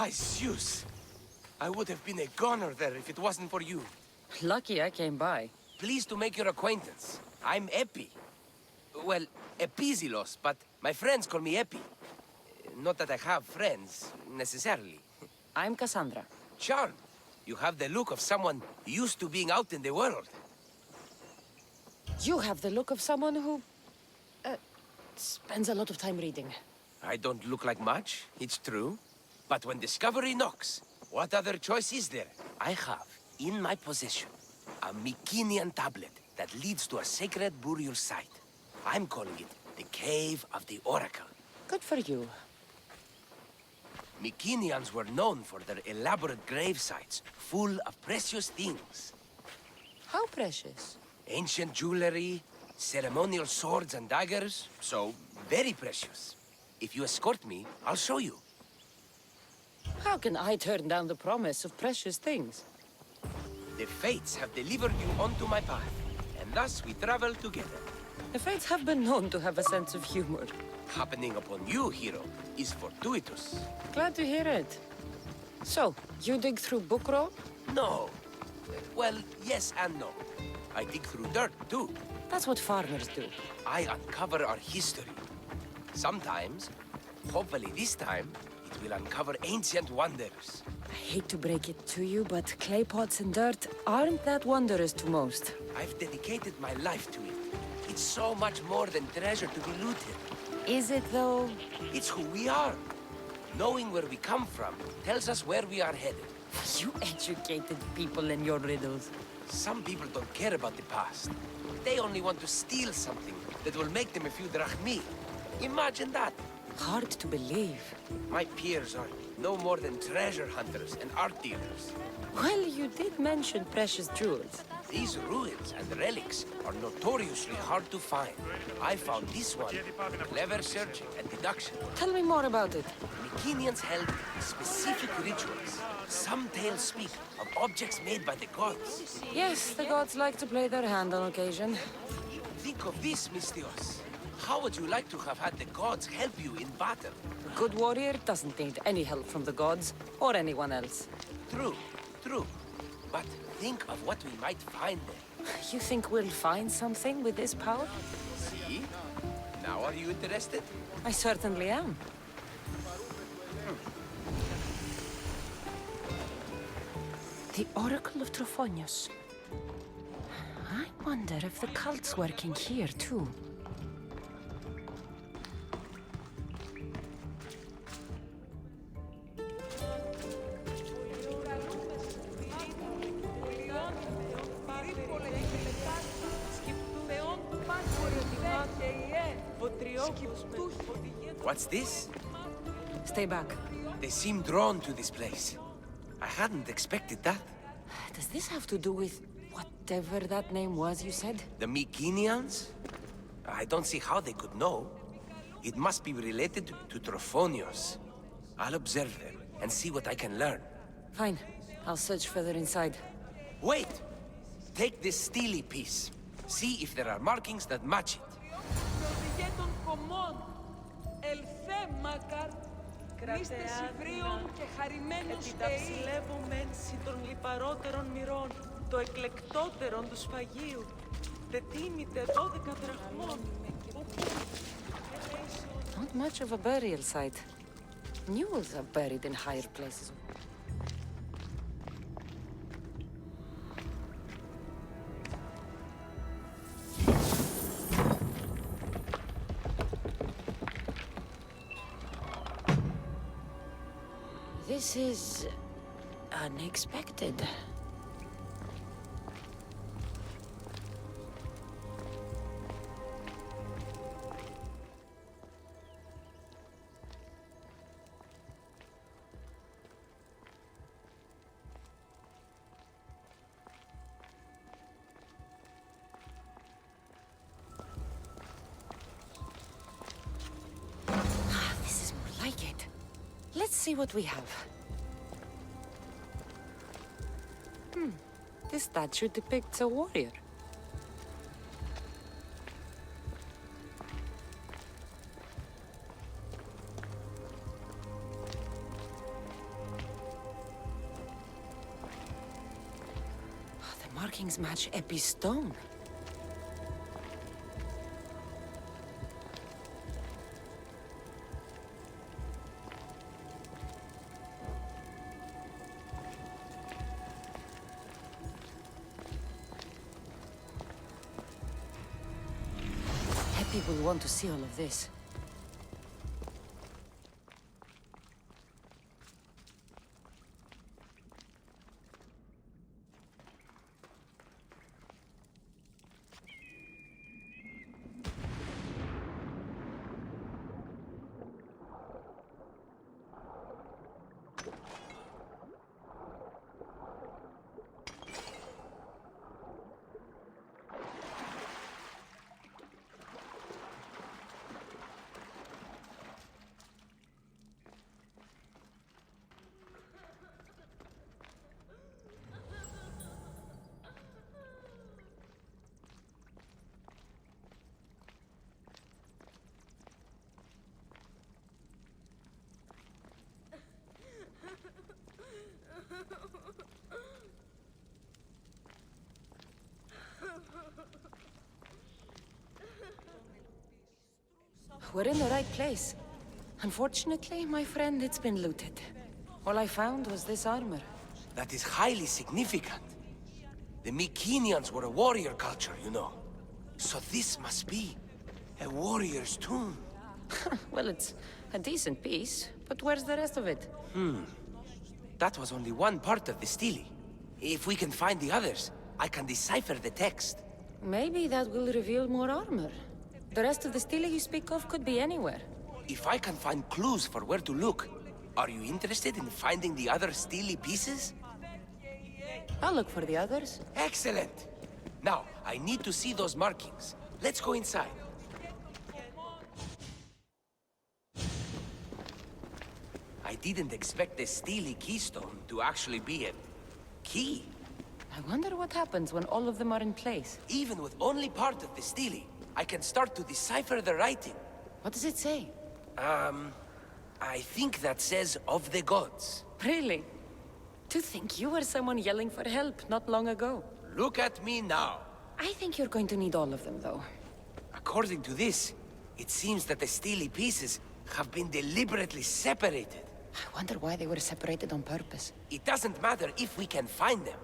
By Zeus! I would have been a goner there if it wasn't for you. Lucky I came by. Pleased to make your acquaintance. I'm Eppie. Well, Episilos, but my friends call me Eppie. Not that I have friends, necessarily. I'm Kassandra. Charmed. You have the look of someone used to being out in the world. You have the look of someone who... spends a lot of time reading. I don't look like much, it's true. But when discovery knocks, what other choice is there? I have, in my possession, a Mycenaean tablet that leads to a sacred burial site. I'm calling it the Cave of the Oracle. Good for you. Mycenaeans were known for their elaborate grave sites, full of precious things. How precious? Ancient jewelry, ceremonial swords and daggers, so very precious. If you escort me, I'll show you. How can I turn down the promise of precious things? The Fates have delivered you onto my path, and thus we travel together. The Fates have been known to have a sense of humor. Happening upon you, hero, is fortuitous. Glad to hear it. So, you dig through book roll? No. Well, yes and no. I dig through dirt, too. That's what farmers do. I uncover our history. Sometimes, hopefully this time, it will uncover ancient wonders. I hate to break it to you, but clay pots and dirt aren't that wondrous to most. I've dedicated my life to it. It's so much more than treasure to be looted. Is it, though? It's who we are. Knowing where we come from tells us where we are headed. You educated people in your riddles. Some people don't care about the past. They only want to steal something that will make them a few drachmi. Imagine that. Hard to believe. My peers are no more than treasure hunters and art dealers. Well, you did mention precious jewels. These ruins and relics are notoriously hard to find. I found this one. Clever searching and deduction. Tell me more about it. Mycenaeans held specific rituals. Some tales speak of objects made by the gods. Yes, the gods like to play their hand on occasion. Think of this, Mystios. How would you like to have had the gods help you in battle? A good warrior doesn't need any help from the gods, or anyone else. True, true. But think of what we might find there. You think we'll find something with this power? See? Now are you interested? I certainly am. The Oracle of Trophonius. I wonder if the cult's working here, too. What's this? Stay back. They seem drawn to this place. I hadn't expected that. Does this have to do with whatever that name was you said? The Mycenaeans? I don't see how they could know. It must be related to Trophonius. I'll observe them and see what I can learn. Fine. I'll search further inside. Wait! Take this steely piece. See if there are markings that match it. των λιπαρότερων μυρών, το εκλεκτότερον του σφαγίου, τετίμητε 12 δραχμών. Not much of a burial site. Mules are buried in higher places. This is unexpected. This is more like it. Let's see what we have. This statue depicts a warrior. markings match Eppie's stone. Eppie will want to see all of this. We're in the right place. Unfortunately, my friend, it's been looted. All I found was this armor. That is highly significant. The Mycenaeans were a warrior culture, you know. So this must be a warrior's tomb. Well, it's a decent piece, but where's the rest of it? That was only one part of the stele. If we can find the others, I can decipher the text. Maybe that will reveal more armor. The rest of the stele you speak of could be anywhere. If I can find clues for where to look, are you interested in finding the other stele pieces? I'll look for the others. Excellent! Now, I need to see those markings. Let's go inside. I didn't expect the stele keystone to actually be a key. I wonder what happens when all of them are in place. Even with only part of the stele, I can start to decipher the writing. What does it say? I think that says of the gods. Really? To think you were someone yelling for help not long ago. Look at me now. I think you're going to need all of them, though. According to this, it seems that the stele pieces have been deliberately separated. I wonder why they were separated on purpose. It doesn't matter if we can find them.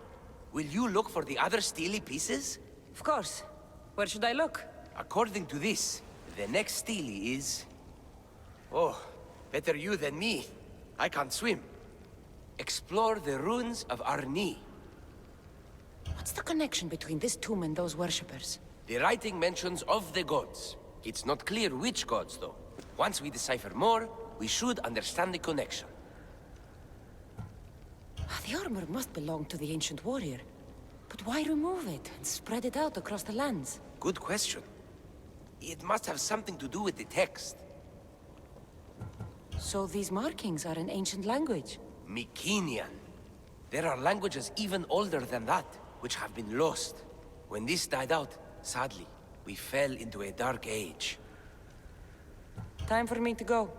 Will you look for the other stele pieces? Of course. Where should I look? According to this, the next stele is... Oh, better you than me. I can't swim. Explore the ruins of Arni. What's the connection between this tomb and those worshippers? The writing mentions of the gods. It's not clear which gods, though. Once we decipher more, we should understand the connection. The armor must belong to the ancient warrior. But why remove it and spread it out across the lands? Good question. It must have something to do with the text. So these markings are in ancient language? Mycenaean. There are languages even older than that, which have been lost. When this died out, sadly, we fell into a dark age. Time for me to go.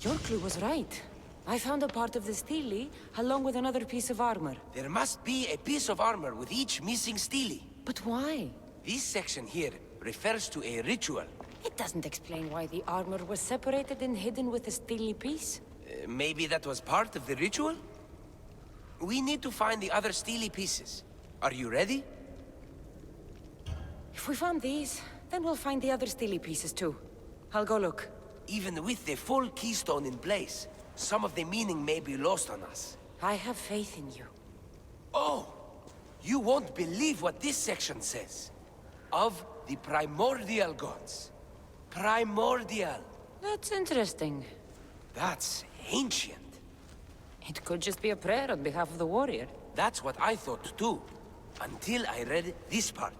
Your clue was right. I found a part of the stele, along with another piece of armor. There must be a piece of armor with each missing stele. But why? This section here refers to a ritual. It doesn't explain why the armor was separated and hidden with the stele piece. Maybe that was part of the ritual? We need to find the other stele pieces. Are you ready? If If we found these, then we'll find the other steely pieces too. I'll go look. Even with the full keystone in place, some of the meaning may be lost on us. I have faith in you. Oh! You won't believe what this section says. Of the primordial gods. Primordial. That's interesting. That's ancient. It could just be a prayer on behalf of the warrior. That's what I thought too. Until I read this part.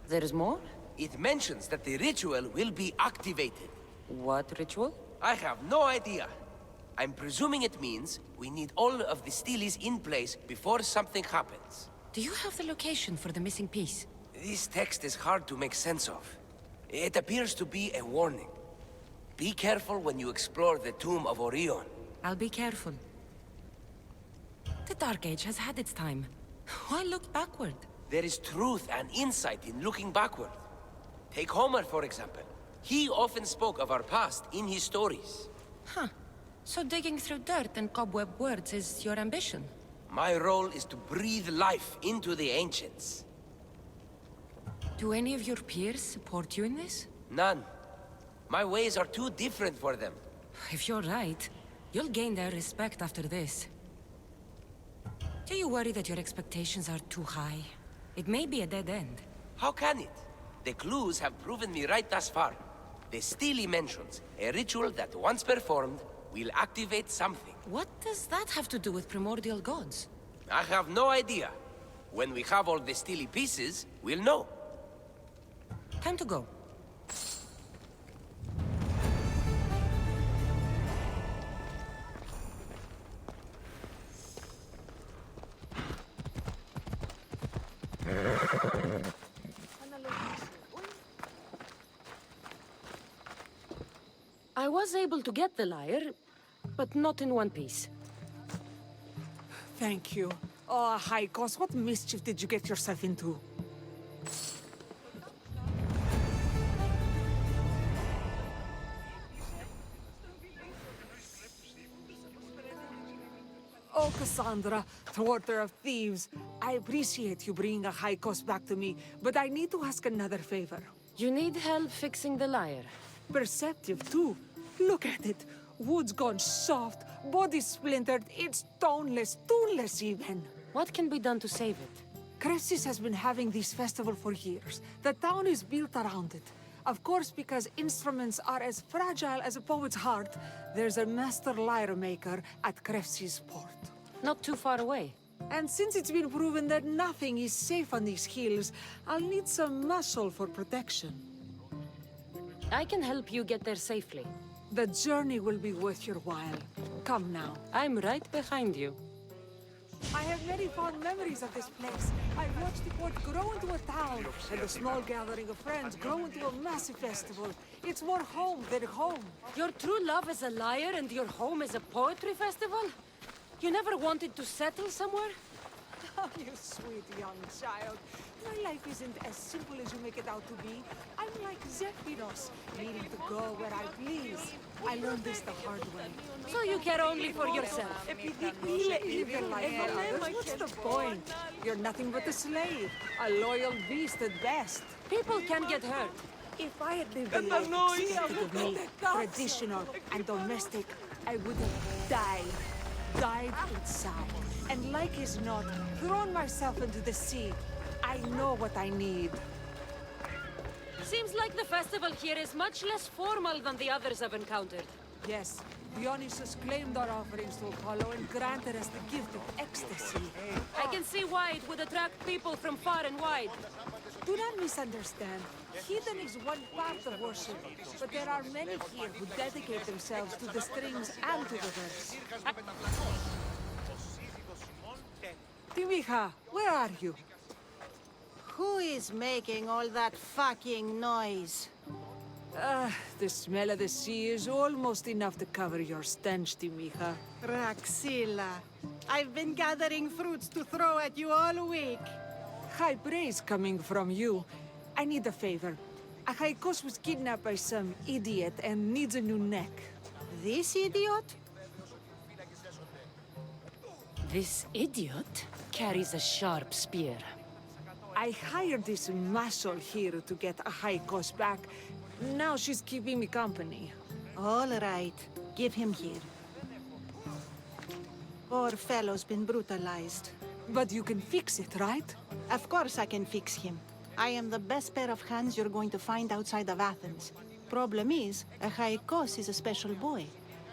There's more? It mentions that the ritual will be activated. What ritual? I have no idea. I'm presuming it means we need all of the steelies in place before something happens. Do you have the location for the missing piece? This text is hard to make sense of. It appears to be a warning. Be careful when you explore the tomb of Orion. I'll be careful. The Dark Age has had its time. Why look backward? There is truth and insight in looking backward. Take Homer, for example. He often spoke of our past in his stories. Huh. So digging through dirt and cobweb words is your ambition? My role is to breathe life into the ancients. Do any of your peers support you in this? None. My ways are too different for them. If you're right, you'll gain their respect after this. Do you worry that your expectations are too high? It may be a dead end. How can it? The clues have proven me right thus far. The Steely mentions a ritual that once performed will activate something. What does that have to do with primordial gods? I have no idea. When we have all the Steely pieces, we'll know. Time to go. I was able to get the lyre, but not in one piece. Thank you. Oh, Haikos, what mischief did you get yourself into? Oh, Kassandra, thwarter of thieves. I appreciate you bringing a Haikos back to me, but I need to ask another favor. You need help fixing the lyre. Perceptive, too. Look at it. Wood's gone soft, body splintered, it's toneless, tuneless even. What can be done to save it? Cressis has been having this festival for years. The town is built around it. Of course, because instruments are as fragile as a poet's heart, there's a master lyre maker at Cressis port. Not too far away. And since it's been proven that nothing is safe on these hills, I'll need some muscle for protection. I can help you get there safely. The journey will be worth your while. Come now. I'm right behind you. I have many fond memories of this place. I watched the port grow into a town, and a small gathering of friends grow into a massive festival. It's more home than home. Your true love is a lyre and your home is a poetry festival? You never wanted to settle somewhere? Oh, you sweet young child. My life isn't as simple as you make it out to be. I'm like Zephyros, needing to go where I please. I learned this the hard way. So you care only for yourself? Live your life for others. What's the point? You're nothing but a slave. A loyal beast at best. People can get hurt. If I had lived a life expected of me, traditional and domestic, I would have died inside. And like as not, thrown myself into the sea. I know what I need. Seems like the festival here is much less formal than the others I've encountered. Yes, Dionysus claimed our offerings to Apollo and granted us the gift of ecstasy. I can see why it would attract people from far and wide. Do not misunderstand. Heathen is one part of worship, but there are many here who dedicate themselves to the strings and to the verse. Timija, where are you? Who is making all that fucking noise? The smell of the sea is almost enough to cover your stench, Timija. Raxilla, I've been gathering fruits to throw at you all week. High praise coming from you. I need a favor. Achaikos was kidnapped by some idiot and needs a new neck. This idiot? This idiot carries a sharp spear. I hired this muscle here to get a high cost back. Now she's keeping me company. All right. Give him here. Poor fellow's been brutalized. But you can fix it, right? Of course I can fix him. I am the best pair of hands you're going to find outside of Athens. Problem is, Achaikos is a special boy.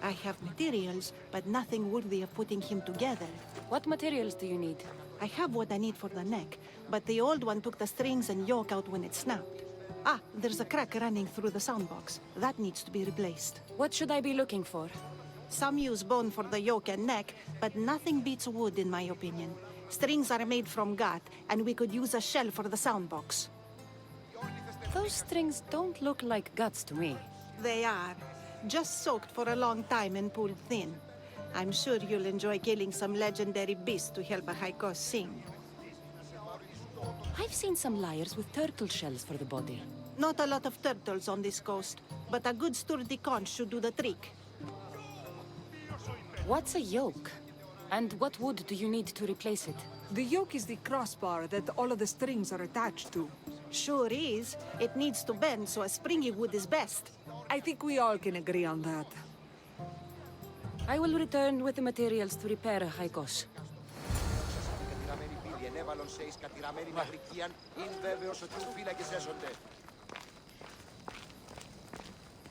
I have materials, but nothing worthy of putting him together. What materials do you need? I have what I need for the neck, but the old one took the strings and yoke out when it snapped. Ah, there's a crack running through the soundbox. That needs to be replaced. What should I be looking for? Some use bone for the yoke and neck, but nothing beats wood in my opinion. Strings are made from gut, and we could use a shell for the soundbox. Those strings don't look like guts to me. They are. Just soaked for a long time and pulled thin. I'm sure you'll enjoy killing some legendary beasts to help Achaikos sing. I've seen some lyres with turtle shells for the body. Not a lot of turtles on this coast, but a good sturdy conch should do the trick. What's a yoke? And what wood do you need to replace it? The yoke is the crossbar that all of the strings are attached to. Sure is. It needs to bend, so a springy wood is best. I think we all can agree on that. I will return with the materials to repair Achaikos.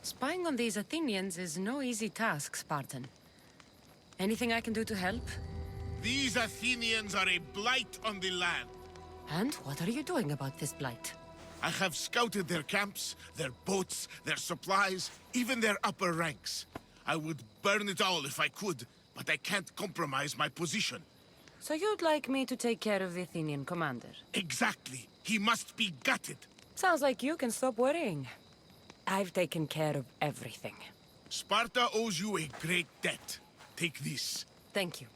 Spying on these Athenians is no easy task, Spartan. Anything I can do to help? These Athenians are a blight on the land. And what are you doing about this blight? I have scouted their camps, their boats, their supplies, even their upper ranks. I would burn it all if I could, but I can't compromise my position. So you'd like me to take care of the Athenian commander? Exactly. He must be gutted. Sounds like you can stop worrying. I've taken care of everything. Sparta owes you a great debt. Take this. Thank you.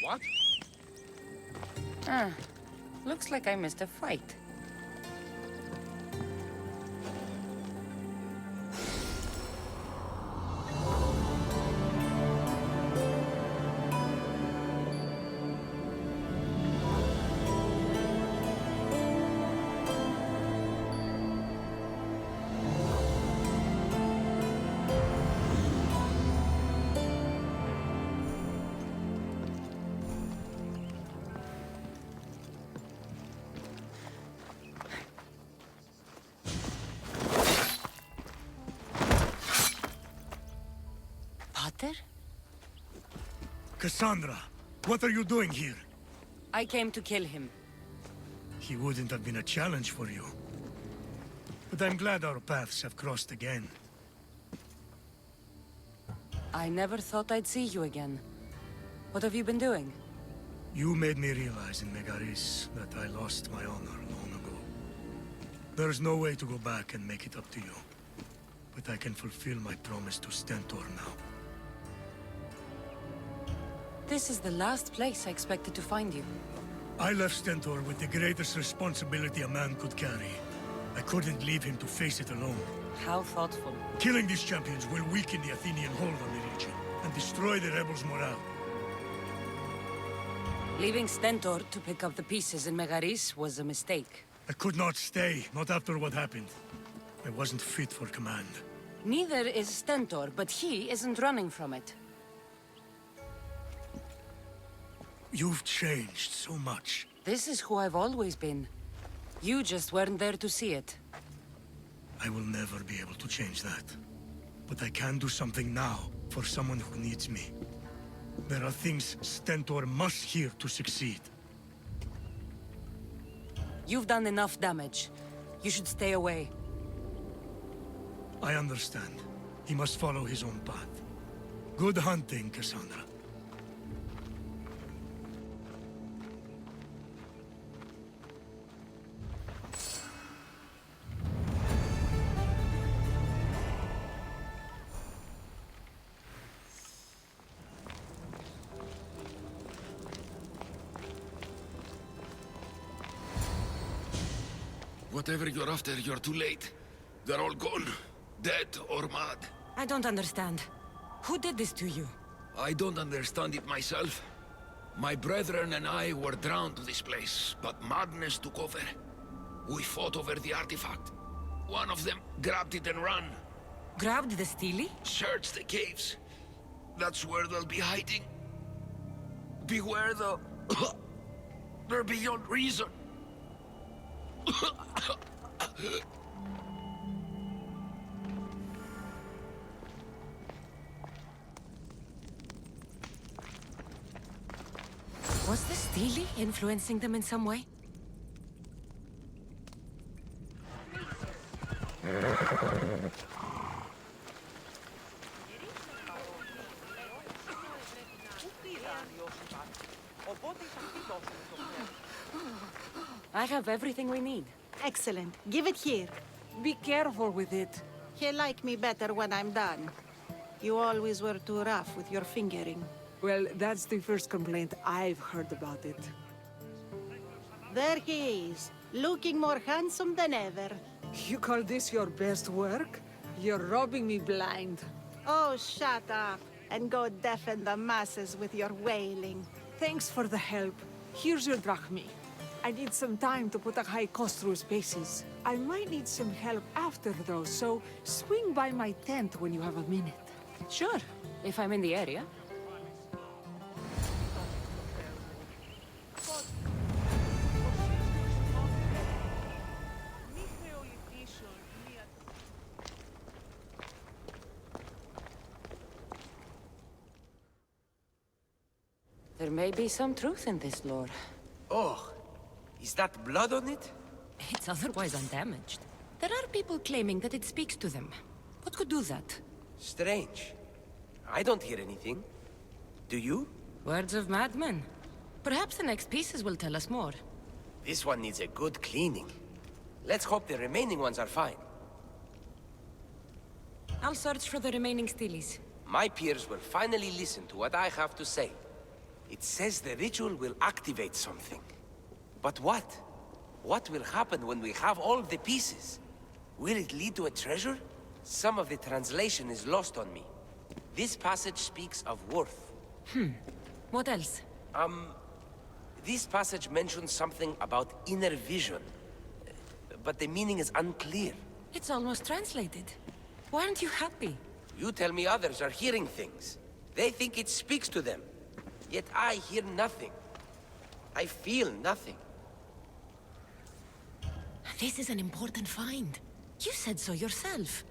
What? Ah, looks like I missed a fight. Potter? Kassandra, what are you doing here? I came to kill him. He wouldn't have been a challenge for you. But I'm glad our paths have crossed again. I never thought I'd see you again. What have you been doing? You made me realize in Megaris that I lost my honor long ago. There's no way to go back and make it up to you. But I can fulfill my promise to Stentor now. This is the last place I expected to find you. I left Stentor with the greatest responsibility a man could carry. I couldn't leave him to face it alone. How thoughtful. Killing these champions will weaken the Athenian hold on the region and destroy the rebels' morale. Leaving Stentor to pick up the pieces in Megaris was a mistake. I could not stay, not after what happened. I wasn't fit for command. Neither is Stentor, but he isn't running from it. You've changed so much. This is who I've always been. You just weren't there to see it. I will never be able to change that. But I can do something now for someone who needs me. There are things Stentor must hear to succeed. You've done enough damage. You should stay away. I understand. He must follow his own path. Good hunting, Kassandra. Whatever you're after, you're too late. They're all gone. Dead or mad. I don't understand. Who did this to you? I don't understand it myself. My brethren and I were drawn to this place, but madness took over. We fought over the artifact. One of them grabbed it and ran. Grabbed the Steely? Search the caves. That's where they'll be hiding. Beware the... They're beyond reason. Was the Steely influencing them in some way? I have everything we need. Excellent. Give it here. Be careful with it. He'll like me better when I'm done. You always were too rough with your fingering. Well, that's the first complaint I've heard about it. There he is, looking more handsome than ever. You call this your best work? You're robbing me blind. Oh, shut up, and go deafen the masses with your wailing. Thanks for the help. Here's your drachmi. I need some time to put a high cost through spaces. I might need some help after, though, so swing by my tent when you have a minute. Sure, if I'm in the area. There may be some truth in this lore. Oh, is that blood on it? It's otherwise undamaged. There are people claiming that it speaks to them. What could do that? Strange. I don't hear anything. Do you? Words of madmen. Perhaps the next pieces will tell us more. This one needs a good cleaning. Let's hope the remaining ones are fine. I'll search for the remaining Steelies. My peers will finally listen to what I have to say. It says the ritual will activate something. But what? What will happen when we have all the pieces? Will it lead to a treasure? Some of the translation is lost on me. This passage speaks of worth. What else? This passage mentions something about inner vision. But the meaning is unclear. It's almost translated. Why aren't you happy? You tell me others are hearing things. They think it speaks to them. Yet I hear nothing. I feel nothing. This is an important find. You said so yourself.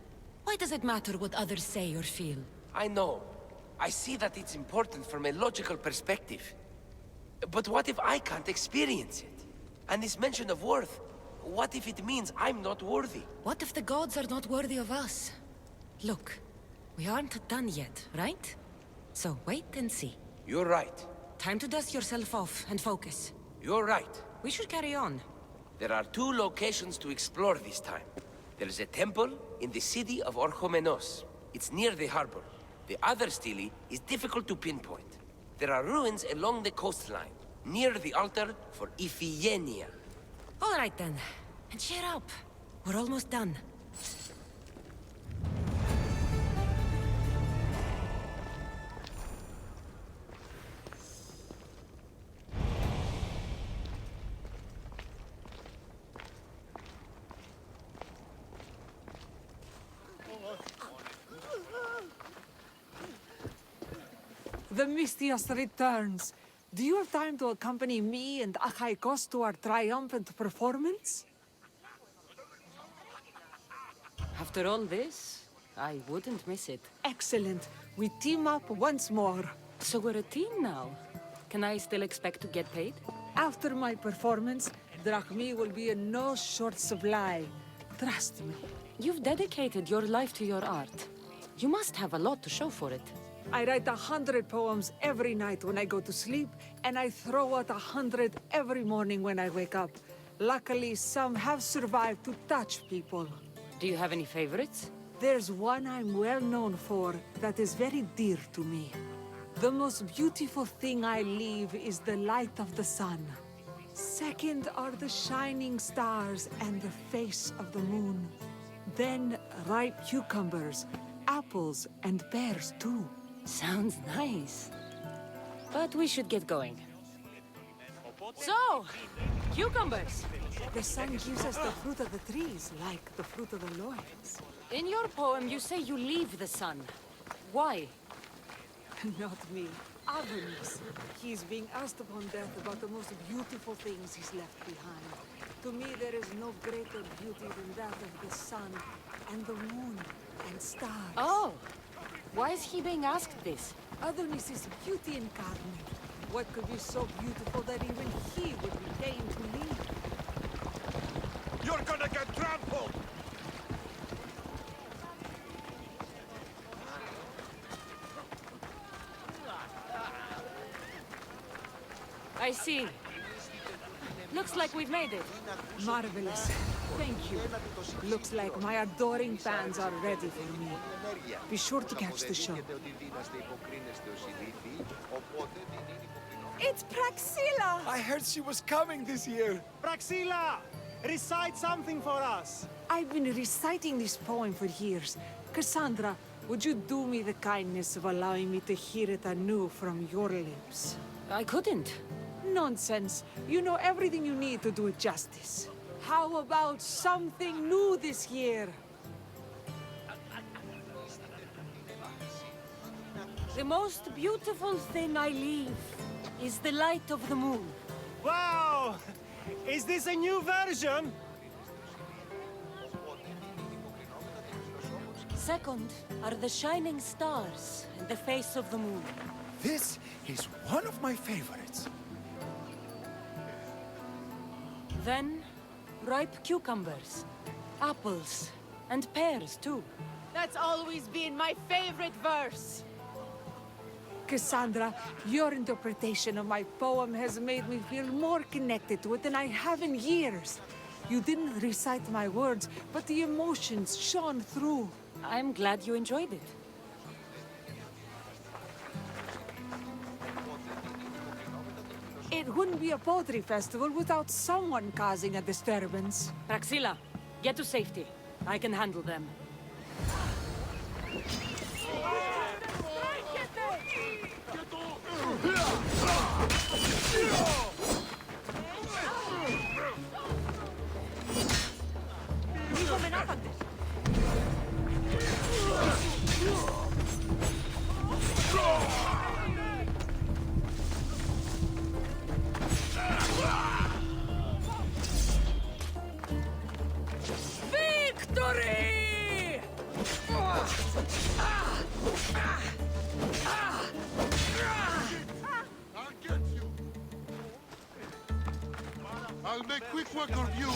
Why does it matter what others say or feel? I know. I see that it's important from a logical perspective. But what if I can't experience it? And this mention of worth, what if it means I'm not worthy? What if the gods are not worthy of us? Look, we aren't done yet, right? So wait and see. You're right. Time to dust yourself off and focus. You're right. We should carry on. There are 2 locations to explore this time. There's a temple in the city of Orchomenos. It's near the harbor. The other stele is difficult to pinpoint. There are ruins along the coastline, near the altar for Iphigenia. All right then. And cheer up. We're almost done. The Mistios returns. Do you have time to accompany me and Achaikos to our triumphant performance? After all this, I wouldn't miss it. Excellent. We team up once more. So we're a team now. Can I still expect to get paid? After my performance, drachmi will be in no short supply. Trust me. You've dedicated your life to your art. You must have a lot to show for it. I write 100 poems every night when I go to sleep, and I throw out 100 every morning when I wake up. Luckily, some have survived to touch people. Do you have any favorites? There's one I'm well known for that is very dear to me. The most beautiful thing I leave is the light of the sun. Second are the shining stars and the face of the moon. Then ripe cucumbers, apples, and pears too. Sounds nice. But we should get going. So, cucumbers. The sun gives us the fruit of the trees, like the fruit of the loins. In your poem, you say you leave the sun. Why? Not me. Adonis. He's being asked upon death about the most beautiful things he's left behind. To me, there is no greater beauty than that of the sun, and the moon, and stars. Oh! Why is he being asked this? Adonis is beauty incarnate. What could be so beautiful that even he would be fain to leave? You're gonna get trampled! I see. Looks like we've made it. Marvelous. Thank you. Looks like my adoring fans are ready for me. Be sure to catch the show. It's Praxilla! I heard she was coming this year. Praxilla! Recite something for us! I've been reciting this poem for years. Kassandra, would you do me the kindness of allowing me to hear it anew from your lips? I couldn't. Nonsense. You know everything you need to do it justice. How about something new this year? The most beautiful thing I leave is the light of the moon. Wow! Is this a new version? Second are the shining stars and the face of the moon. This is one of my favorites. Then, ripe cucumbers, apples, and pears too. That's always been my favorite verse. Kassandra, your interpretation of my poem has made me feel more connected to it than I have in years. You didn't recite my words, but the emotions shone through. I'm glad you enjoyed it. It wouldn't be a poetry festival without someone causing a disturbance. Praxilla, get to safety. I can handle them. Victory! I'll get you! I'll make quick work of you!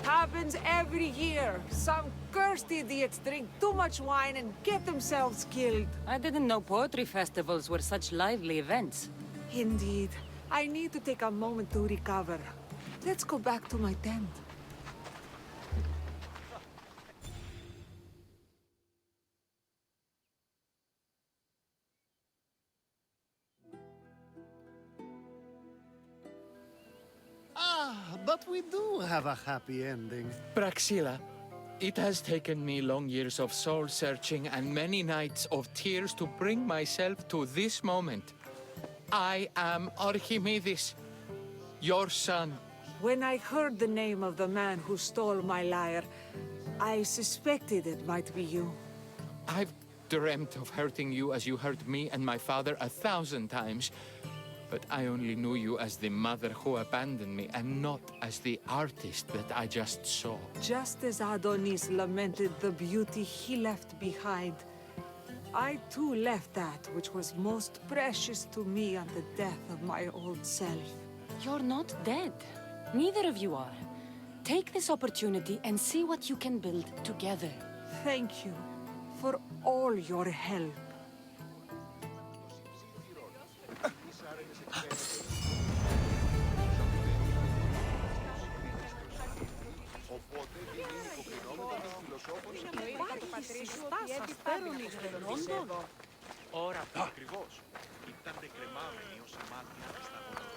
Happens every year. Some cursed idiots drink too much wine and get themselves killed. I didn't know poetry festivals were such lively events. Indeed. I need to take a moment to recover. Let's go back to my tent. But we do have a happy ending. Praxilla, it has taken me long years of soul-searching and many nights of tears to bring myself to this moment. I am Archimedes, your son. When I heard the name of the man who stole my lyre, I suspected it might be you. I've dreamt of hurting you as you hurt me and my father 1,000 times. But I only knew you as the mother who abandoned me, and not as the artist that I just saw. Just as Adonis lamented the beauty he left behind, I too left that which was most precious to me on the death of my old self. You're not dead. Neither of you are. Take this opportunity and see what you can build together. Thank you for all your help. Ora ακριβώς. Ήταν κρεμάμενοι ως αμάτια στα γονατομικά.